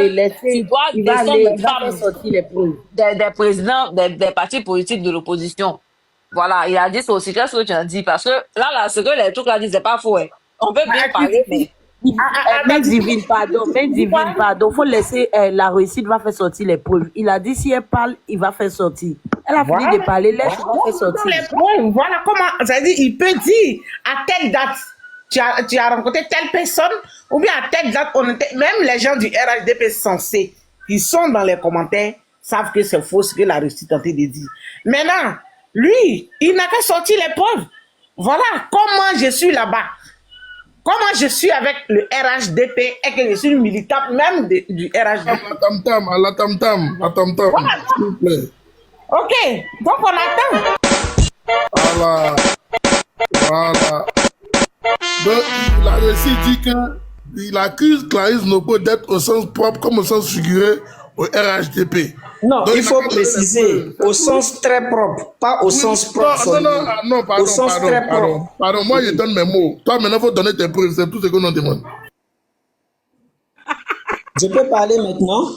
les laisser. tu dois Il va descendre aller, il va faire femmes sortir les preuves. des présidents des partis politiques de l'opposition. Voilà, il a dit ça aussi. Qu'est-ce que tu as dit? Parce que là, ce que les trucs là disent, c'est pas faux. Hein. On peut bien parler, mais Mais divine, pardon, faut laisser la réussite va faire sortir les preuves. Il a dit si elle parle, il va faire sortir. Elle a fini de parler, laisse, il va faire sortir. Les preuves, voilà comment, ça dit, il peut dire à telle date, tu as rencontré telle personne, ou bien à telle date, même les gens du RHDP censés, qui sont dans les commentaires, savent que c'est faux ce que la Russie tentait de dire. Maintenant, lui, il n'a qu'à sortir les preuves. Voilà comment je suis là-bas. Comment je suis avec le RHDP et que je suis une militante même du RHDP. À la tam-tam, Voilà. s'il vous plaît. Ok, donc on attend. Voilà. Donc, il a aussi dit qu'il accuse Clarisse Nobo d'être au sens propre comme au sens figuré au RHDP. Non, Donc, il faut préciser au sens très propre, pas au sens propre. Non, pardon, moi je donne mes mots. Toi maintenant, il faut donner tes preuves, c'est tout ce que nous demande. Je peux parler maintenant?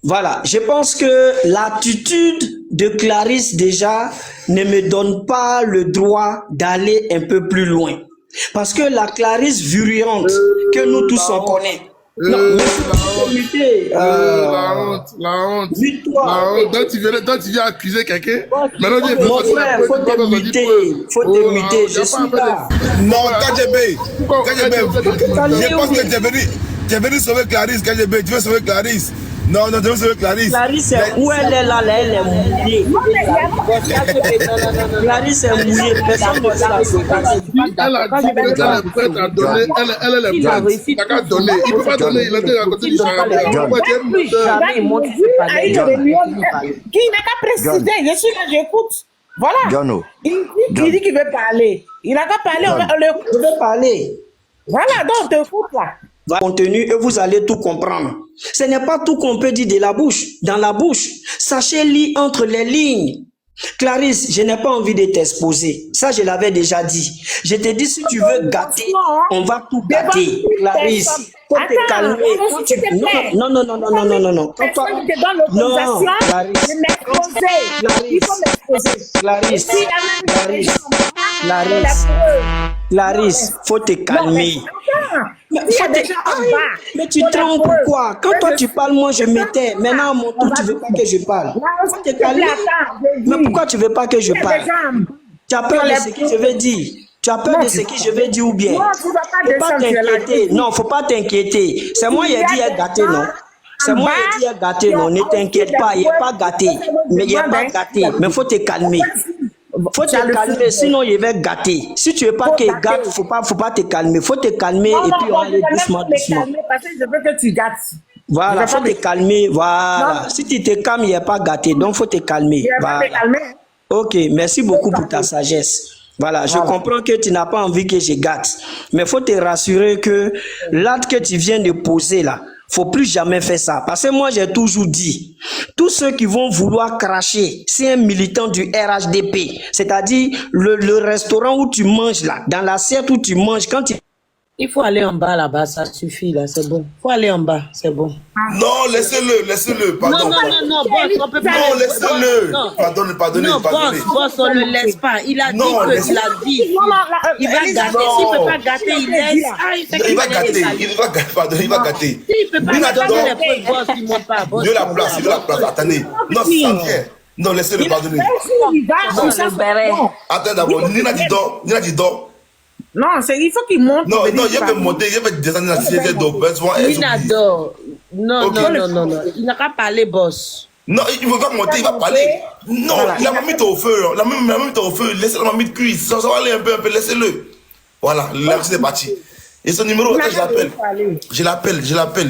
Voilà, je pense que l'attitude de Clarisse déjà ne me donne pas le droit d'aller un peu plus loin. Parce que la Clarisse virulente que nous tous on connaît. Non, mais la honte. Donc tu viens accuser quelqu'un. Maintenant, mon frère, faut te muter. Je suis là. Non, KGB, je pense que tu es venu sauver Clarisse, KGB, tu veux sauver Clarisse. Non, tu veux sauver Clarisse. Clarisse, où elle est là, elle est mouillée. Clarisse est mouillée, personne ne sait la sauver. Elle a dit qu'elle est prête à donner, elle est prête. Il n'a qu'à donner. Il ne peut pas donner, il a dit à côté du charabia. Qui n'a qu'à préciser, je suis là, j'écoute. Voilà. Il dit qu'il veut parler. Il n'a qu'à parler, je veux parler. Voilà, donc on t'écoute là. Contenu et vous allez tout comprendre. Ce n'est pas tout qu'on peut dire de la bouche, dans la bouche. Sachez lire entre les lignes. Clarisse, je n'ai pas envie de t'exposer. Ça, je l'avais déjà dit. Je te dis, si tu veux gâter, on va tout gâter. Clarisse, faut te calmer. Non. Quand toi... Non, Clarisse, faut te calmer. Mais tu trembles pourquoi? Quand toi tu parles, moi je m'étais. Maintenant, à mon tour, tu veux pas que je parle. Faut te calmer. Mais pourquoi tu veux pas que je parle? Tu as peur de ce que je vais dire. Tu as peur de ce que je vais dire ou bien? Faut pas t'inquiéter. Non, faut pas t'inquiéter. C'est moi qui ai dit gâté, non? C'est moi qui ai dit gâté, non? Ne t'inquiète pas, il n'est pas gâté. Mais il n'est pas gâté. Mais faut te calmer. Faut te calmer, sinon il va gâter. Si tu veux pas qu'il gâte, faut pas te calmer. Faut te calmer et puis on va aller doucement. Parce que je veux que tu gâtes. Voilà, faut te calmer. Voilà. Si tu te calmes, il n'est pas gâté. Donc faut te calmer. Voilà. Ok, merci beaucoup pour ta sagesse. Voilà, je comprends que tu n'as pas envie que je gâte. Mais faut te rassurer que l'acte que tu viens de poser là, faut plus jamais faire ça. Parce que moi, j'ai toujours dit, tous ceux qui vont vouloir cracher, c'est un militant du RHDP. C'est-à-dire, le restaurant où tu manges là, dans l'assiette où tu manges, quand tu... Il faut aller en bas là-bas, ça suffit là, c'est bon. Il faut aller en bas, c'est bon. Non, laissez-le, pardon. Non, boss, on peut pas. Non, laissez-le. Pardonnez. Non, boss, on ne le laisse pas. Il a dit que il a dit. Il va gâter. S'il ne peut pas gâter, il laisse. Il va gâter, il va gâter. S'il ne peut pas gâter les preuves, boss, il ne monte pas. Il veut la place, attendez. Non, c'est ça, non, laissez-le, pardonnez. Attends d'abord, Nina dit donc. Non, il faut qu'il monte. Non, il veut monter, il veut descendre dans la société de Nina dort. Non. Il n'a qu'à parler, boss. Non, il veut pas monter, il va parler. Non, la mamie au feu. La mamie au feu. Laissez la mamie cuire. Ça va aller un peu, laissez-le. Voilà, là, c'est parti. Et son numéro, je l'appelle.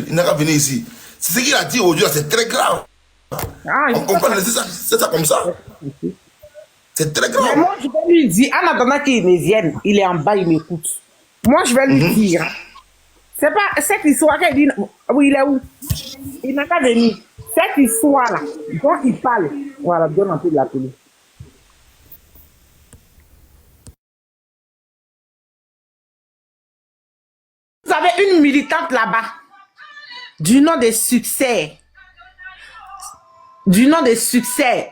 Il n'a qu'à venir ici. C'est ce qu'il a dit aujourd'hui, c'est très grave. On comprend, c'est ça comme ça. C'est très grave. Mais moi, je vais lui dire, en attendant qu'il me vienne, il est en bas, il m'écoute. Moi, je vais lui dire. C'est pas cette histoire qu'elle dit. Oui, il est où? Il n'a qu'à venir. Cette histoire-là, dont il parle. Voilà, donne un peu de la télé. Vous avez une militante là-bas. du nom des succès,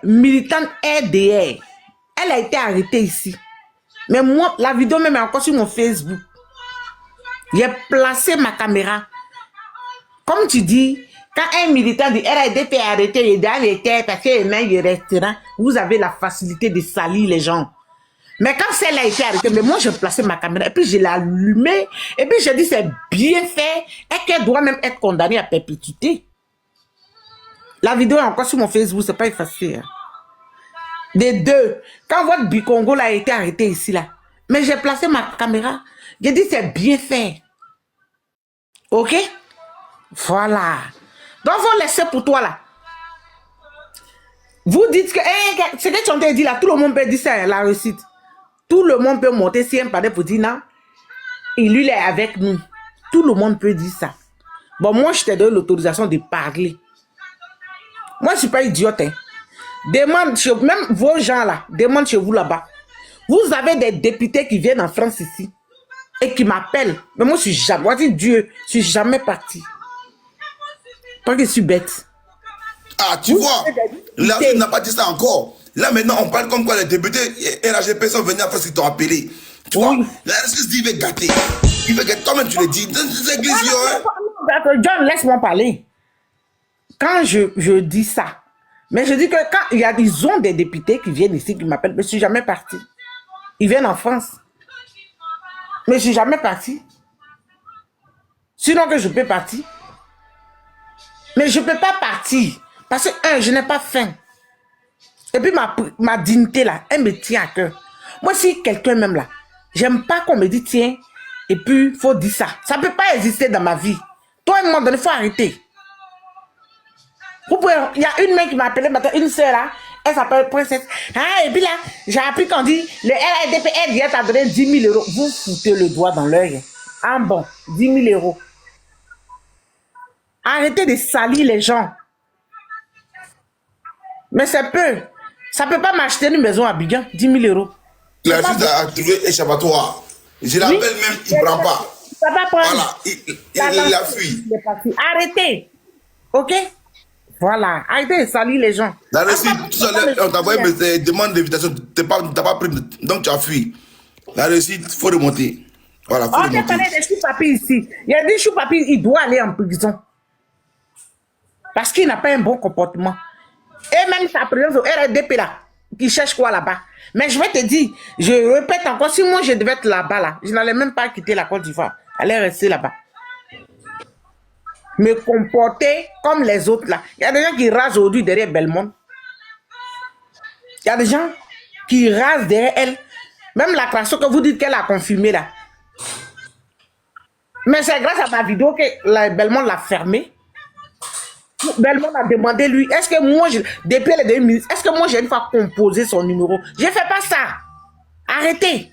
militante RDR. Elle a été arrêtée ici. Mais moi, la vidéo même est encore sur mon Facebook. J'ai placé ma caméra. Comme tu dis, quand un militant du RDP est arrêté, il est arrêté parce qu'il est dans le restaurant, vous avez la facilité de salir les gens. Mais quand celle-là a été arrêtée, mais moi, j'ai placé ma caméra et puis je l'ai allumée. Et puis, j'ai dit, c'est bien fait et qu'elle doit même être condamnée à perpétuité. La vidéo est encore sur mon Facebook, c'est pas effacé. Hein. Des deux. Quand votre Bicongo a été arrêté ici, là, mais j'ai placé ma caméra. J'ai dit, c'est bien fait. OK? Voilà. Donc, vous laissez pour toi, là. Vous dites que, ce que tu as dit, là, tout le monde peut dire ça, la réussite. Tout le monde peut monter si un padre pour dire, non, lui, il est avec nous. Tout le monde peut dire ça. Bon, moi, je t'ai donné l'autorisation de parler. Moi, je ne suis pas idiote. Hein. Demande chez même vos gens là, demande chez vous là-bas. Vous avez des députés qui viennent en France ici et qui m'appellent. Mais moi, je suis jamais, moi, je dis Dieu, je suis jamais parti. Parce que je suis bête. Ah, tu vois, la vie n'a pas dit ça encore. Là, maintenant, on parle comme quoi les députés et la GP sont venus en France, ils t'ont appelé. Tu vois, la RSS dit, il veut gâter. Il veut gâter, toi-même, tu le dis. Dans les églises, John, laisse-moi parler. Quand je dis ça, mais je dis que quand ils ont des députés qui viennent ici, qui m'appellent, mais je ne suis jamais parti. Ils viennent en France. Mais je ne suis jamais parti. Sinon que je peux partir. Mais je ne peux pas partir. Parce que, je n'ai pas faim. Et puis, ma dignité, là, elle me tient à cœur. Moi, si quelqu'un même là, j'aime pas qu'on me dise, tiens, et puis, il faut dire ça. Ça ne peut pas exister dans ma vie. Toi, à un moment donné, il faut arrêter. Il y a une main qui m'a appelé maintenant, une sœur là, elle s'appelle Princesse. Ah, et puis là, j'ai appris qu'on dit, le RDP vient t'a donné 10 000 €. Vous foutez le doigt dans l'œil. Ah bon, 10 000 €. Arrêtez de salir les gens. Mais c'est peu. Ça ne peut pas m'acheter une maison à Abidjan, 10 000 €. La juge a trouvé échappatoire. Je l'appelle même, il ne prend pas. Ça va prendre. Voilà, il a fui. Arrêtez. OK? Voilà, arrêtez de salir les gens. La réussite, tout à l'heure, on t'a envoyé des demandes d'invitation, tu n'as pas pris, donc tu as fui. La réussite, il faut remonter. Voilà, il faut remonter. On a parlé de Choupapi ici. Il a dit Choupapi, il doit aller en prison. Parce qu'il n'a pas un bon comportement. Et même sa présence au RDP là, qui cherche quoi là-bas. Mais je vais te dire, je répète encore, si moi je devais être là-bas là, je n'allais même pas quitter la Côte d'Ivoire. J'allais rester là-bas. Me comporter comme les autres là. Il y a des gens qui rasent aujourd'hui derrière Belmont. Il y a des gens qui rasent derrière elle. Même la création que vous dites qu'elle a confirmée là. Mais c'est grâce à ma vidéo que la Belmont l'a fermée. Belmont a demandé lui, est-ce que moi, depuis les 2 minutes, est-ce que moi j'ai une fois composé son numéro? Je ne fais pas ça. Arrêtez.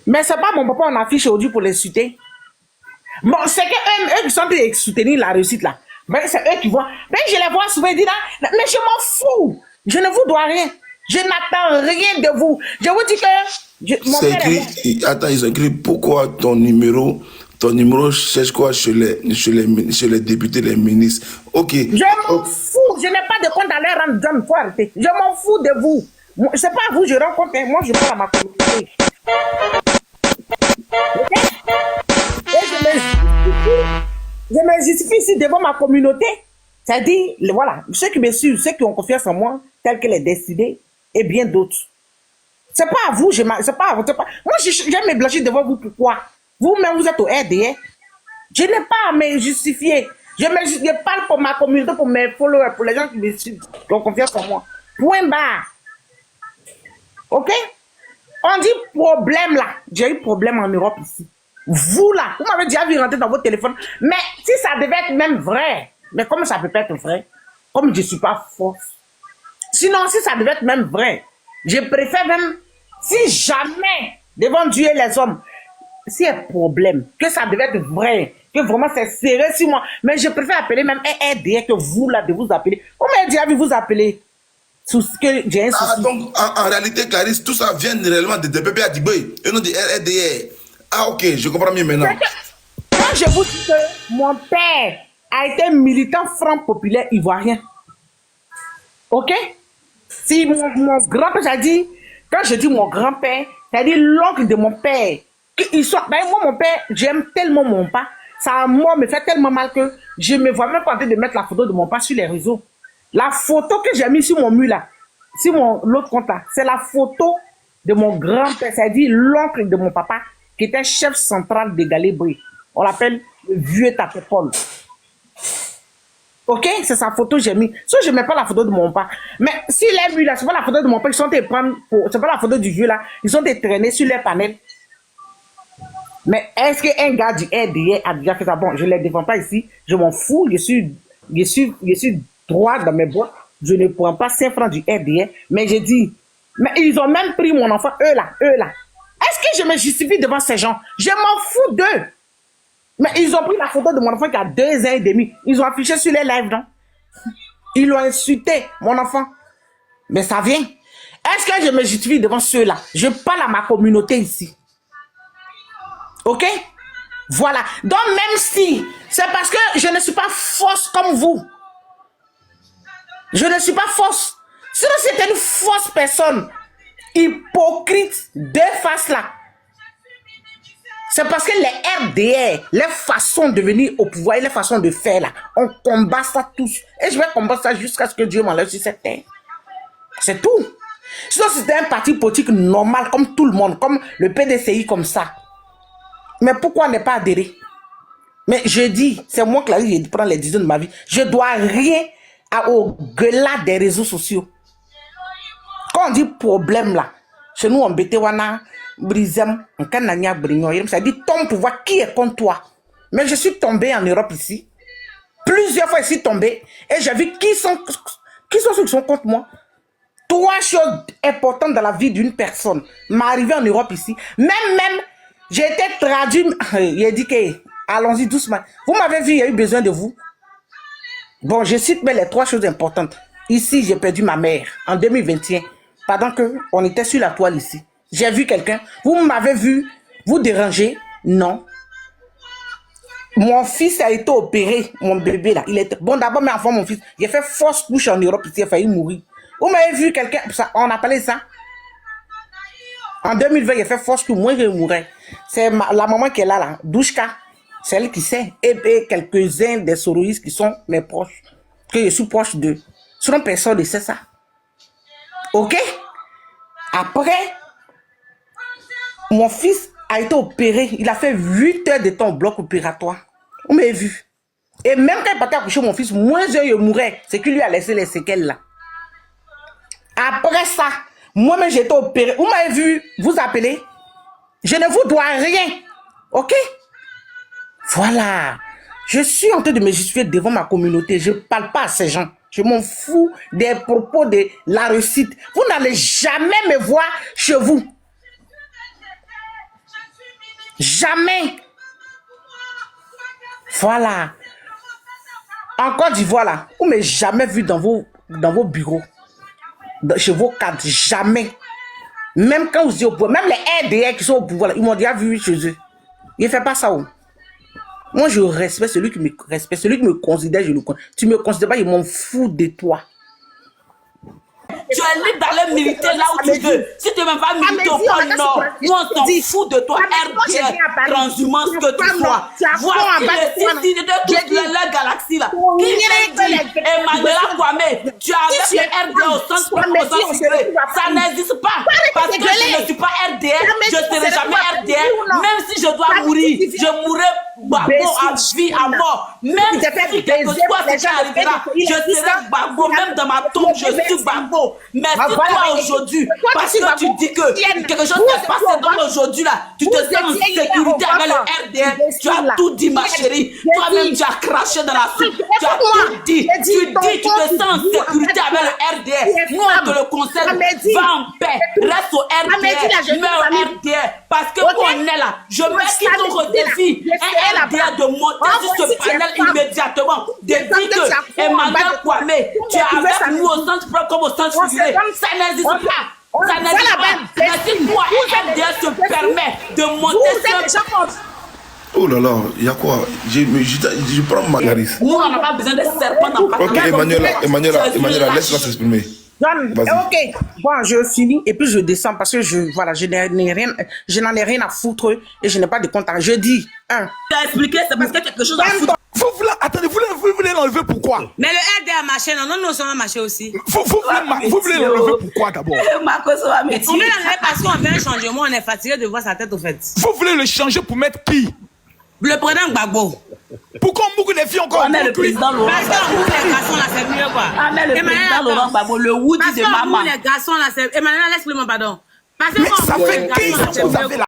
Mais c'est pas mon papa, on affiche aujourd'hui pour les soutenir. Bon, c'est qu'eux qui sont en train de soutenir la réussite là. Ben, c'est eux qui voient. Ben, je les vois souvent dire là, mais je m'en fous. Je ne vous dois rien. Je n'attends rien de vous. Je vous dis que. C'est écrit, attends, ils ont écrit pourquoi ton numéro cherche quoi chez les députés, les ministres. Ok. Je m'en fous. Je n'ai pas de compte à leur rendre. John, faut arrêter. Je m'en fous de vous. C'est pas vous, je rencontre. Moi, je parle à ma communauté. Ok? Et je me justifie ici devant ma communauté. C'est-à-dire, voilà, ceux qui me suivent, ceux qui ont confiance en moi, tel qu'elle est décidée, et bien d'autres. C'est pas à vous, c'est pas à vous. Moi, j'aime me blanchir devant vous. Pourquoi? Vous-même, vous êtes au RDR. Je n'ai pas à me justifier. Je parle pour ma communauté, pour mes followers, pour les gens qui me suivent, qui ont confiance en moi. Point barre. Ok? On dit problème là. J'ai eu problème en Europe ici. Vous là, vous m'avez déjà vu rentrer dans votre téléphone. Mais si ça devait être même vrai, mais comme ça peut pas être vrai, comme je ne suis pas force. Sinon, si ça devait être même vrai, je préfère même, si jamais, devant Dieu et les hommes, s'il y a un problème, que ça devait être vrai, que vraiment c'est serré sur moi, mais je préfère appeler même un RDR que vous là, de vous appeler. Comment déjà vous appelez? Que j'ai un souci. Ah, donc, en réalité, Clarisse, tout ça vient réellement de DPP à Diboy, et non de RDR. Ah, ok, je comprends mieux maintenant. Quand je vous dis que mon père a été militant franc populaire ivoirien. Ok? Si mon grand-père, j'ai dit, quand je dis mon grand-père, c'est-à-dire l'oncle de mon père, moi, mon père, j'aime tellement mon père, ça moi, me fait tellement mal que je me vois même pas en train de mettre la photo de mon père sur les réseaux. La photo que j'ai mise sur mon mur là, sur l'autre compte là, c'est la photo de mon grand-père, c'est-à-dire l'oncle de mon papa, qui était chef central de Galébri. On l'appelle le vieux Tapepol. Ok, c'est sa photo que j'ai mis. Si je ne mets pas la photo de mon père, mais s'il est vu là, c'est pas la photo de mon père, ils sont des prendre pour, c'est pas la photo du vieux là, ils sont des traînés sur les panels. Mais est-ce qu'un gars du RDA a déjà fait ça? Bon, je ne les défends pas ici, je m'en fous, je suis droit dans mes boîtes, je ne prends pas 5 francs du RDA, mais j'ai dit, mais ils ont même pris mon enfant, eux là. Est-ce que je me justifie devant ces gens? Je m'en fous d'eux. Mais ils ont pris la photo de mon enfant qui a 2 ans et demi. Ils ont affiché sur les lives, non? Ils l'ont insulté, mon enfant. Mais ça vient. Est-ce que je me justifie devant ceux-là? Je parle à ma communauté ici. Ok? Voilà. Donc même si, c'est parce que je ne suis pas fausse comme vous. Je ne suis pas fausse. Sinon c'était une fausse personne. Hypocrite, deux faces là. C'est parce que les RDR, les façons de venir au pouvoir et les façons de faire là, on combat ça tous. Et je vais combattre ça jusqu'à ce que Dieu m'enlève sur cette terre. C'est tout. Sinon, c'était un parti politique normal, comme tout le monde, comme le PDCI, comme ça. Mais pourquoi ne pas adhérer? Mais je dis, c'est moi qui prends les décisions de ma vie. Je ne dois rien au-delà des réseaux sociaux. Quand on dit problème là, chez nous, on Bétéwana, Brisem, on Kanania, Brignon, ça dit ton pouvoir, qui est contre toi? Mais je suis tombé en Europe ici. Plusieurs fois, je suis tombé et j'ai vu qui sont ceux qui sont contre moi. 3 choses importantes dans la vie d'une personne. M'arriver en Europe ici. Même, j'ai été traduit. Il a dit que, allons-y doucement. Vous m'avez vu, il y a eu besoin de vous. Bon, je cite mais les 3 choses importantes. Ici, j'ai perdu ma mère en 2021. Pendant qu'on était sur la toile ici. J'ai vu quelqu'un. Vous m'avez vu vous déranger? Non. Mon fils a été opéré, mon bébé là. Il était... Bon, d'abord, mes enfants, mon fils, il a fait fausse couche en Europe ici, il a failli mourir. Vous m'avez vu quelqu'un, on a parlé de ça. En 2020, il a fait fausse couche, moi je mourrais. C'est la maman qui est là, Douchka. C'est elle qui sait. Et quelques-uns des soroïstes qui sont mes proches, que je suis proche d'eux. Sinon, personne ne sait ça. Ok? Après, mon fils a été opéré. Il a fait 8 heures de temps au bloc opératoire. Vous m'avez vu. Et même quand il partait accoucher mon fils, moins il mourait. C'est qu'il lui a laissé les séquelles là. Après ça, moi-même j'ai été opéré. Vous m'avez vu, vous appelez. Je ne vous dois rien. Ok? Voilà. Je suis en train de me justifier devant ma communauté. Je ne parle pas à ces gens. Je m'en fous des propos de la réussite. Vous n'allez jamais me voir chez vous. Jamais. Voilà. En Côte d'Ivoire, là, vous ne m'avez jamais vu dans vos bureaux, chez vos cadres. Jamais. Même quand vous êtes au pouvoir, même les RDR qui sont au pouvoir, là, ils m'ont déjà vu chez eux. Ils ne font pas ça. Moi, je respecte celui qui me respecte, celui qui me considère, je le connais. Tu ne me considères pas, je m'en fous de toi. Tu es libre d'aller militer là où tu veux. Si tu ne veux pas militer au pôle Nord, nous on s'en fout de toi, RDR, transhumance que tu sois. Voici les tous les galaxies là. Emmanuel Kwame, tu as avec le RDR au centre secret. Ça n'existe pas. Parce que je ne suis pas RDR, je ne serai jamais RDR. Même si je dois mourir, je mourrai Gbagbo à vie, à mort. Même si quelque chose ce qui arrivera, je serai Gbagbo. Même dans ma tombe, je suis Gbagbo. Mais si toi aujourd'hui, parce que tu dis que quelque chose s'est passé dans aujourd'hui là, tu te sens en sécurité avec le RDR, tu as tout dit ma chérie. Toi-même tu as craché dans la soupe, tu as tout dit. Tu dis tu te sens en sécurité avec le RDR. Nous on te le conseille, va en paix, reste au RDR, mets au RDR. Parce que on est là, je mets qui ton défi, un RDR de monter sur ce panel immédiatement, de dire que Emmanuel Kwame, tu es avec nous au centre comme au centre figuré. Ça n'existe pas. Ça n'existe pas. Mais si toi, RDR se permet de monter sur... Oh là là, il y a quoi? Je prends ma Clarisse. Nous, on n'a pas besoin de serpents dans le Ok, Emmanuela, laisse-la s'exprimer. Ok, bon, je finis et puis je descends parce que je n'en ai rien à foutre et je n'ai pas de compte. Je dis, Tu as expliqué, c'est parce que quelque chose à foutre. Attendez, vous voulez l'enlever pourquoi? Mais le aide à marcher, non, nous sommes marcher aussi. Vous voulez l'enlever pourquoi d'abord? Marco, ça va mettre. On veut l'enlever parce qu'on veut un changement, on est fatigué de voir sa tête au fait. Vous voulez le changer pour mettre qui? Le président Gbagbo. Pourquoi beaucoup de filles encore? On met le président Laurent Parce qu'on ouvre les garçons là, c'est mieux quoi. Ah, mais le président Laurent Gbagbo, le Woody Parce de qu'on maman. ouvre les garçons là, c'est. Emmanuel, laisse-moi, pardon. Parce que Mais quand ça on ouvre fait les 15 ans garçons là, que vous avez la